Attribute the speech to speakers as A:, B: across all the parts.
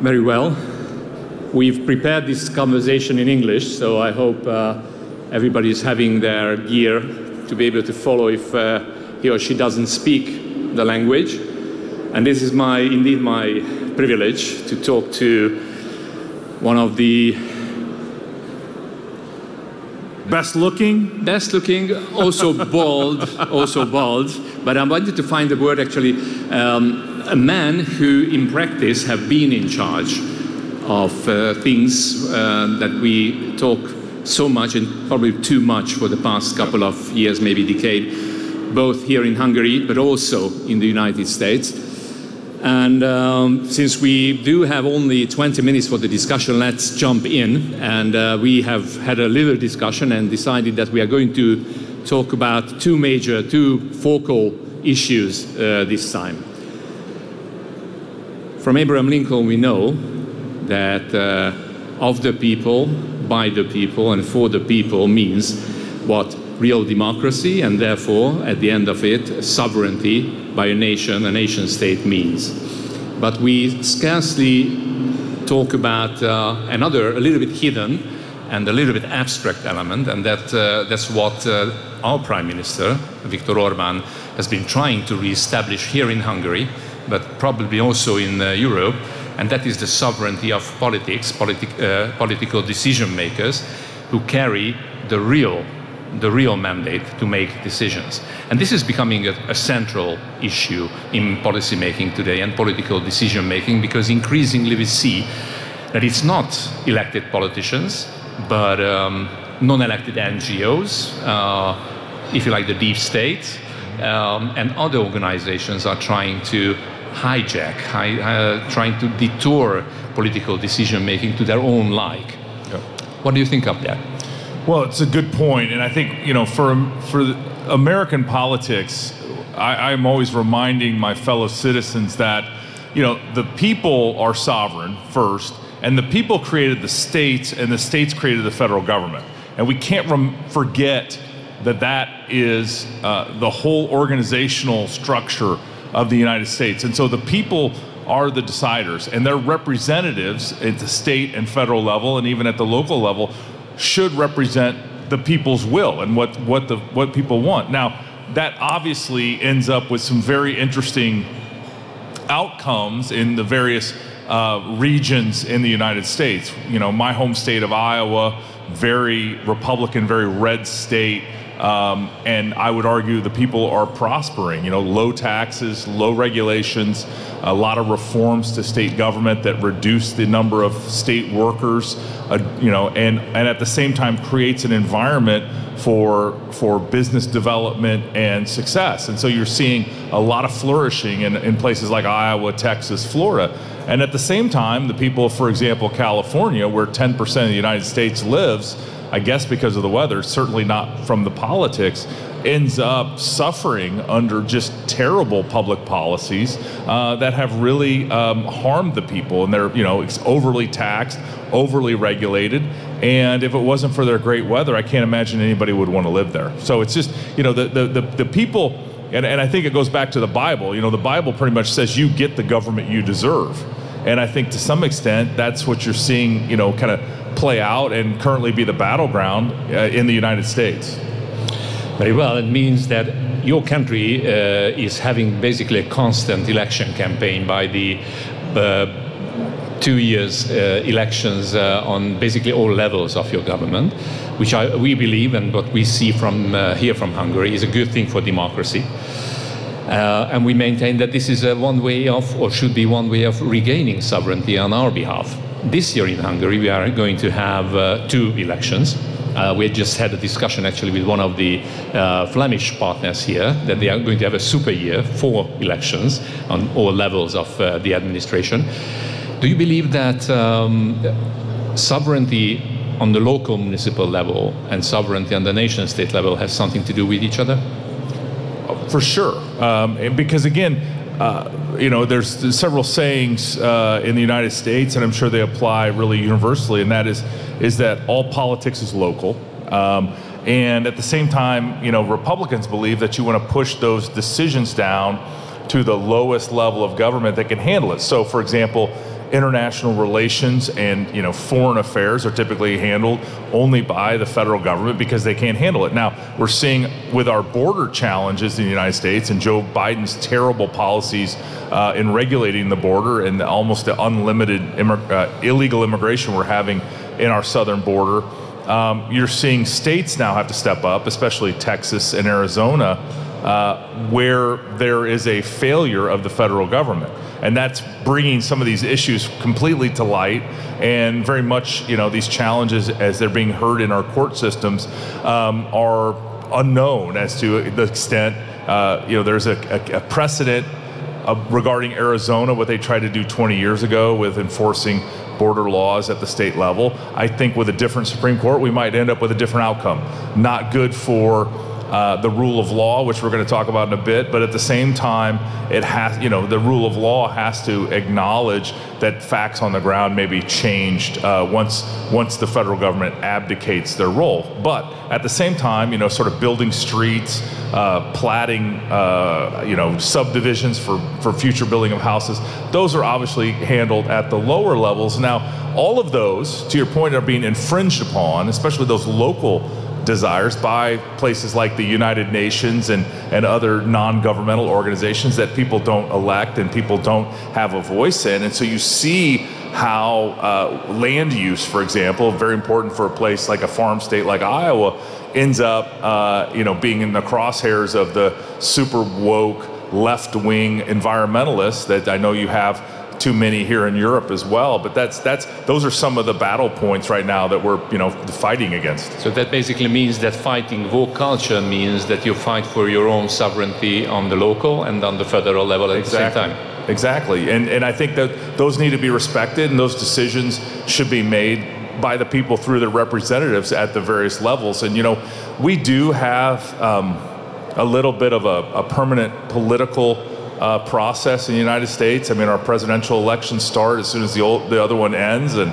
A: Very well. We've prepared this conversation in English, so I hope everybody is having their gear to be able to follow if he or she doesn't speak the language. And this is indeed my privilege to talk to one of the
B: best looking,
A: also bald, but I wanted to find the word actually, a man who in practice have been in charge of things that we talk so much and probably too much for the past couple of years, maybe decade, both here in Hungary, but also in the United States. And since we do have only 20 minutes for the discussion, let's jump in. And we have had a little discussion and decided that we are going to talk about two focal issues this time. From Abraham Lincoln, we know that of the people, by the people, and for the people means what real democracy, and therefore, at the end of it, sovereignty by a nation state means. But we scarcely talk about another, a little bit hidden and a little bit abstract element, and that's what our Prime Minister, Viktor Orbán, has been trying to re-establish here in Hungary, but probably also in Europe, and that is the sovereignty of political decision makers who carry the real mandate to make decisions. And this is becoming a central issue in policy making today and political decision making, because increasingly we see that it's not elected politicians, but non-elected NGOs, if you like, the deep state, and other organizations are trying to hijack, trying to detour political decision making to their own like. Yeah. What do you think of that?
B: Well, it's a good point, and I think, you know, for American politics, I'm always reminding my fellow citizens that, you know, the people are sovereign first, and the people created the states, and the states created the federal government, and we can't forget that is the whole organizational structure of the United States, and so the people are the deciders, and their representatives at the state and federal level, and even at the local level, should represent the people's will and what people want. Now, that obviously ends up with some very interesting outcomes in the various regions in the United States. You know, my home state of Iowa, very Republican, very red state, and I would argue the people are prospering. You know, low taxes, low regulations, a lot of reforms to state government that reduce the number of state workers, you know, and at the same time creates an environment for business development and success. And so you're seeing a lot of flourishing in places like Iowa, Texas, Florida. And at the same time, the people, for example, California, where 10% of the United States lives, I guess because of the weather, certainly not from the politics, ends up suffering under just terrible public policies that have really harmed the people. And they're, you know, overly taxed, overly regulated. And if it wasn't for their great weather, I can't imagine anybody would want to live there. So it's just, you know, the people, and I think it goes back to the Bible. You know, the Bible pretty much says you get the government you deserve. And I think to some extent, that's what you're seeing, you know, kind of play out and currently be the battleground in the United States.
A: Very well. It means that your country is having basically a constant election campaign by the 2 years elections on basically all levels of your government, which we believe, and what we see from here from Hungary, is a good thing for democracy. And we maintain that this is one way of, or should be one way of, regaining sovereignty on our behalf. This year in Hungary, we are going to have 2 elections. We just had a discussion actually with one of the Flemish partners here that they are going to have a super year, 4 elections on all levels of the administration. Do you believe that sovereignty on the local municipal level and sovereignty on the nation state level has something to do with each other?
B: For sure, because again, you know, there's several sayings in the United States, and I'm sure they apply really universally, and that is that all politics is local. And at the same time, you know, Republicans believe that you want to push those decisions down to the lowest level of government that can handle it. So, for example, international relations and foreign affairs are typically handled only by the federal government because they can't handle it. Now, we're seeing with our border challenges in the United States and Joe Biden's terrible policies in regulating the border and almost the unlimited illegal immigration we're having in our southern border, you're seeing states now have to step up, especially Texas and Arizona, where there is a failure of the federal government. And that's bringing some of these issues completely to light, and very much, these challenges as they're being heard in our court systems are unknown as to the extent. There's a precedent regarding Arizona, what they tried to do 20 years ago with enforcing border laws at the state level. I think with a different Supreme Court, we might end up with a different outcome. Not good for the rule of law, which we're going to talk about in a bit, but at the same time, it has, the rule of law has to acknowledge that facts on the ground may be changed once the federal government abdicates their role. But at the same time, sort of building streets, platting, subdivisions for future building of houses, those are obviously handled at the lower levels. Now, all of those, to your point, are being infringed upon, especially those local desires by places like the United Nations and other non-governmental organizations that people don't elect and people don't have a voice in. And so you see how land use, for example, very important for a place like a farm state like Iowa, ends up being in the crosshairs of the super woke left-wing environmentalists that I know you have too many here in Europe as well, but those are some of the battle points right now that we're fighting against.
A: So that basically means that fighting woke culture means that you fight for your own sovereignty on the local and on the federal level at the same time.
B: Exactly, and I think that those need to be respected, and those decisions should be made by the people through their representatives at the various levels. And we do have a little bit of a permanent political process in the United States. I mean, our presidential elections start as soon as the other one ends, and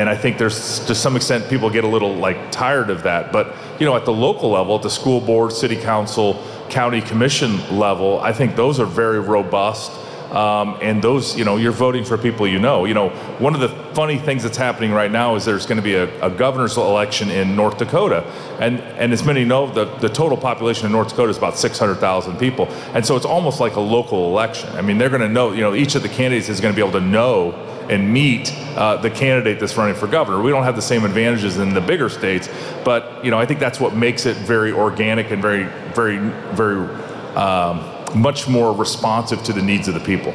B: I think there's, to some extent, people get a little tired of that. But at the local level, at the school board, city council, county commission level, I think those are very robust. And those, you're voting for people one of the funny things that's happening right now is there's going to be a governor's election in North Dakota. And as many know, the total population in North Dakota is about 600,000 people. And so it's almost like a local election. I mean, they're going to know, each of the candidates is going to be able to know and meet the candidate that's running for governor. We don't have the same advantages in the bigger states, but, I think that's what makes it very organic and very, very, very, much more responsive to the needs of the people.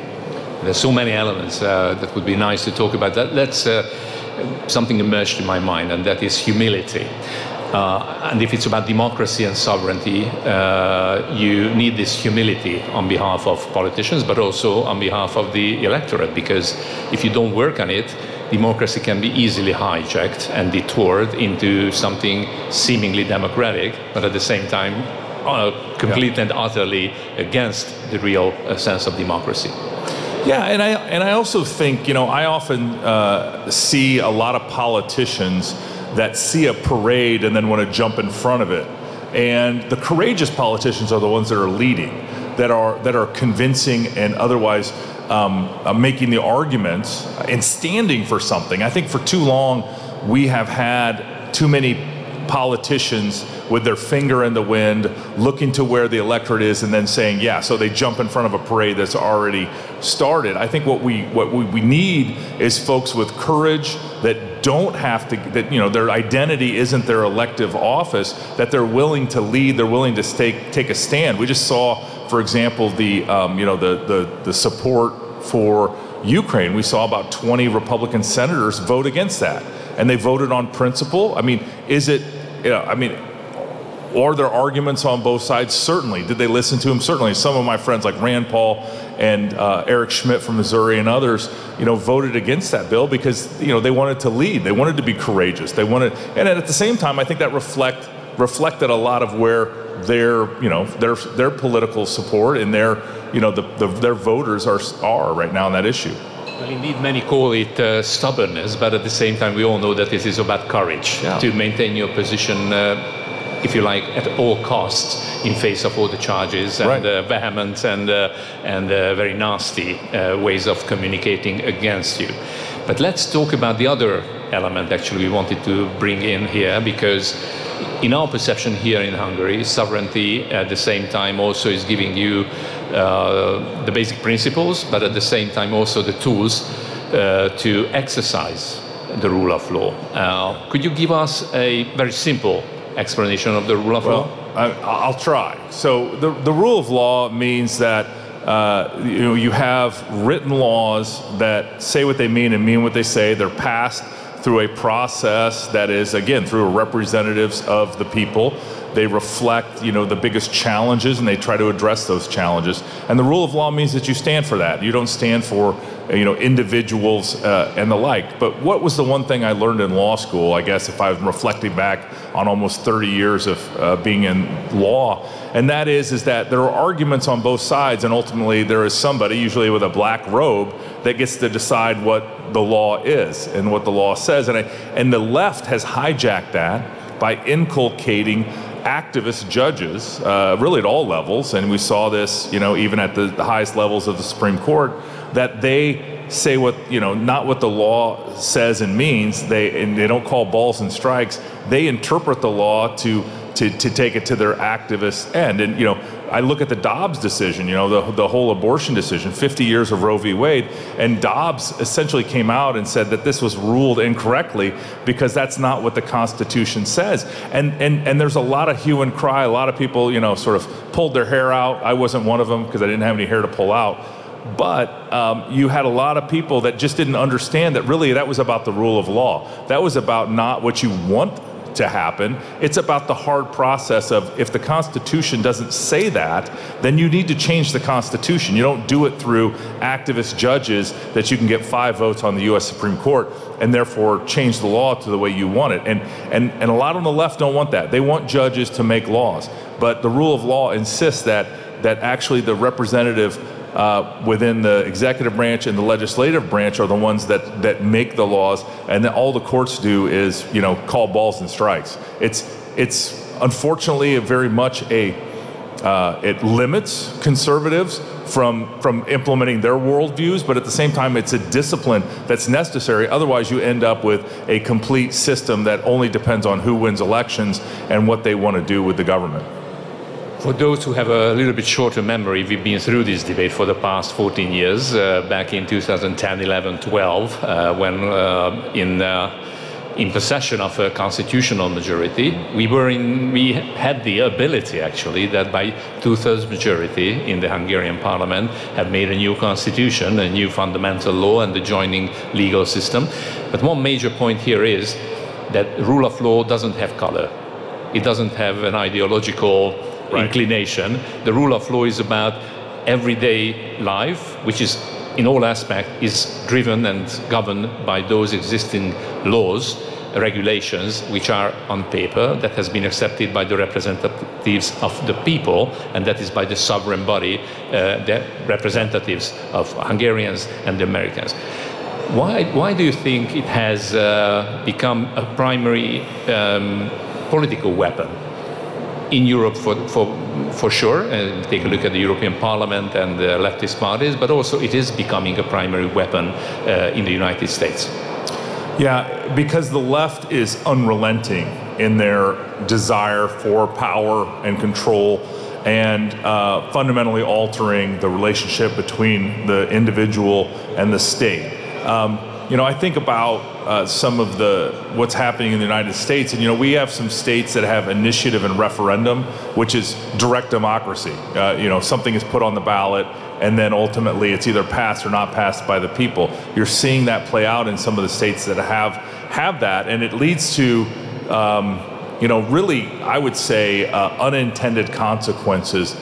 A: There's so many elements that would be nice to talk about. That's something emerged in my mind, and that is humility. And if it's about democracy and sovereignty, you need this humility on behalf of politicians, but also on behalf of the electorate, because if you don't work on it, democracy can be easily hijacked and detoured into something seemingly democratic, but at the same time completely and utterly against the real sense of democracy.
B: Yeah, and I also think, I often see a lot of politicians that see a parade and then want to jump in front of it. And the courageous politicians are the ones that are leading, that are convincing and otherwise making the arguments and standing for something. I think for too long we have had too many politicians with their finger in the wind, looking to where the electorate is and then saying, yeah, so they jump in front of a parade that's already started. I think what we need is folks with courage that don't have to, that their identity isn't their elective office, that they're willing to lead, they're willing to take a stand. We just saw, for example, the support for Ukraine. We saw about 20 Republican senators vote against that, and they voted on principle. I mean, are there arguments on both sides? Certainly. Did they listen to him? Certainly. Some of my friends like Rand Paul and Eric Schmidt from Missouri and others, voted against that bill because, they wanted to lead. They wanted to be courageous. They wanted, and at the same time, I think that reflected a lot of where their political support and their voters are right now on that issue.
A: Well, indeed, many call it stubbornness, but at the same time, we all know that this is about courage to maintain your position if you like, at all costs in face of all the charges and vehement and very nasty ways of communicating against you. But let's talk about the other element actually we wanted to bring in here, because in our perception here in Hungary, sovereignty at the same time also is giving you the basic principles, but at the same time also the tools to exercise the rule of law. Could you give us a very simple explanation of the rule of law?
B: I'll try. So the rule of law means that you have written laws that say what they mean and mean what they say. They're passed through a process that is, again, through representatives of the people. They reflect, the biggest challenges, and they try to address those challenges. And the rule of law means that you stand for that. You don't stand for, individuals and the like. But what was the one thing I learned in law school, I guess, if I'm reflecting back on almost 30 years of being in law, and that is that there are arguments on both sides, and ultimately there is somebody, usually with a black robe, that gets to decide what the law is and what the law says. And the left has hijacked that by inculcating activist judges, really at all levels, and we saw this, even at the highest levels of the Supreme Court, that they say what, not what the law says and means. They don't call balls and strikes. They interpret the law to take it to their activist end. And I look at the Dobbs decision, the whole abortion decision, 50 years of Roe v. Wade, and Dobbs essentially came out and said that this was ruled incorrectly because that's not what the Constitution says. And there's a lot of hue and cry. A lot of people, sort of pulled their hair out. I wasn't one of them because I didn't have any hair to pull out. But you had a lot of people that just didn't understand that really that was about the rule of law. That was about not what you want to happen. It's about the hard process of, if the Constitution doesn't say that, then you need to change the Constitution. You don't do it through activist judges that you can get 5 votes on the U.S. Supreme Court and therefore change the law to the way you want it. And a lot on the left don't want that. They want judges to make laws. But the rule of law insists that actually the representative within the executive branch and the legislative branch are the ones that make the laws, and then all the courts do is call balls and strikes. It's unfortunately very much it limits conservatives from implementing their worldviews, but at the same time it's a discipline that's necessary. Otherwise you end up with a complete system that only depends on who wins elections and what they want to do with the government.
A: For those who have a little bit shorter memory, we've been through this debate for the past 14 years, back in 2010, 11, 12, when in possession of a constitutional majority, we had the ability, actually, that by 2/3 majority in the Hungarian parliament have made a new constitution, a new fundamental law and the joining legal system. But one major point here is that rule of law doesn't have color. It doesn't have an ideological inclination. The rule of law is about everyday life, which is in all aspects is driven and governed by those existing laws, regulations, which are on paper, that has been accepted by the representatives of the people, and that is by the sovereign body, the representatives of Hungarians and the Americans. Why do you think it has become a primary political weapon in Europe for sure? Take a look at the European Parliament and the leftist parties, but also it is becoming a primary weapon in the United States.
B: Yeah, because the left is unrelenting in their desire for power and control, and fundamentally altering the relationship between the individual and the state. I think about some of what's happening in the United States, and we have some states that have initiative and referendum, which is direct democracy. Something is put on the ballot, and then ultimately it's either passed or not passed by the people. You're seeing that play out in some of the states that have that, and it leads to really, I would say, unintended consequences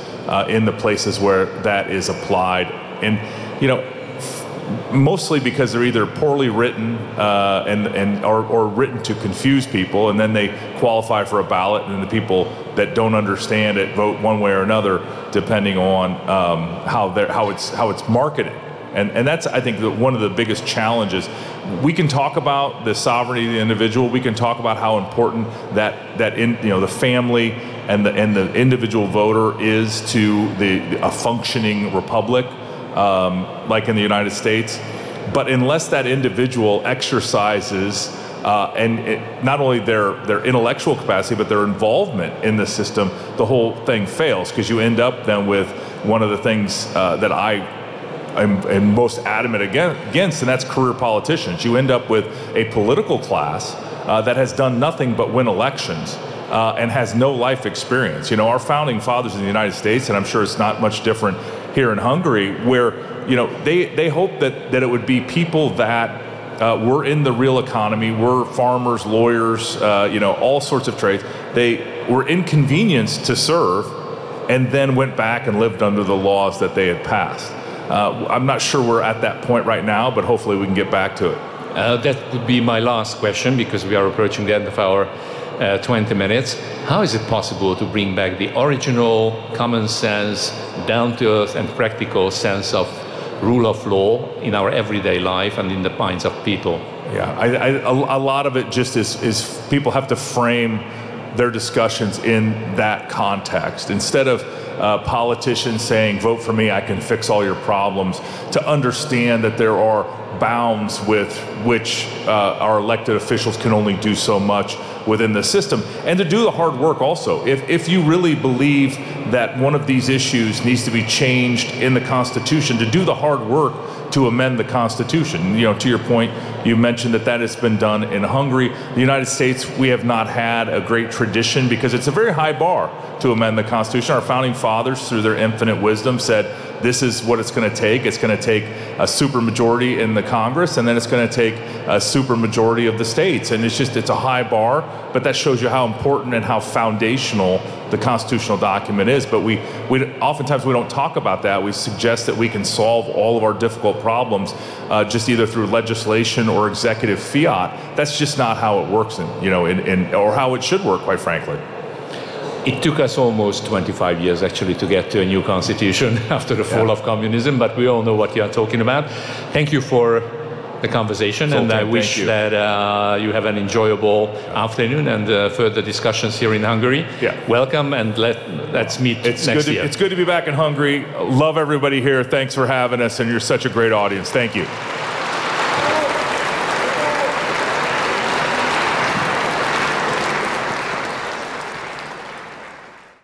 B: in the places where that is applied. And mostly because they're either poorly written or written to confuse people, and then they qualify for a ballot, and the people that don't understand it vote one way or another, depending on how it's marketed. And that's, I think, one of the biggest challenges. We can talk about the sovereignty of the individual. We can talk about how important the family and the individual voter is to a functioning republic, like in the United States. But unless that individual exercises not only their intellectual capacity, but their involvement in the system, the whole thing fails, because you end up then with one of the things that I'm most adamant against, and that's career politicians. You end up with a political class that has done nothing but win elections and has no life experience. You know, our founding fathers in the United States, and I'm sure it's not much different here in Hungary, where they hoped that it would be people that were in the real economy, were farmers, lawyers, all sorts of trades. They were inconvenienced to serve and then went back and lived under the laws that they had passed. I'm not sure we're at that point right now, but hopefully we can get back to it.
A: That would be my last question, because we are approaching the end of our 20 minutes. How is it possible to bring back the original common sense, down-to-earth and practical sense of rule of law in our everyday life and in the minds of people?
B: Yeah, a lot of it just is people have to frame their discussions in that context. Instead of politicians saying, vote for me, I can fix all your problems, to understand that there are bounds with which our elected officials can only do so much within the system, and to do the hard work also. If you really believe that one of these issues needs to be changed in the Constitution, to do the hard work to amend the Constitution. To your point, you mentioned that has been done in Hungary. The United States, we have not had a great tradition because it's a very high bar to amend the Constitution. Our founding fathers, through their infinite wisdom, said this is what it's going to take. It's going to take a supermajority in the Congress, and then it's going to take a supermajority of the states. And it's a high bar, but that shows you how important and how foundational the constitutional document is. But we oftentimes we don't talk about that. We suggest that we can solve all of our difficult problems just either through legislation or executive fiat. That's just not how it works, or how it should work, quite frankly.
A: It took us almost 25 years, actually, to get to a new constitution after the fall of communism, but we all know what you are talking about. Thank you for the conversation, and I wish that you have an enjoyable afternoon and further discussions here in Hungary.
B: Yeah.
A: Welcome, and let's meet next year.
B: It's good to be back in Hungary. Love everybody here. Thanks for having us, and you're such a great audience. Thank you.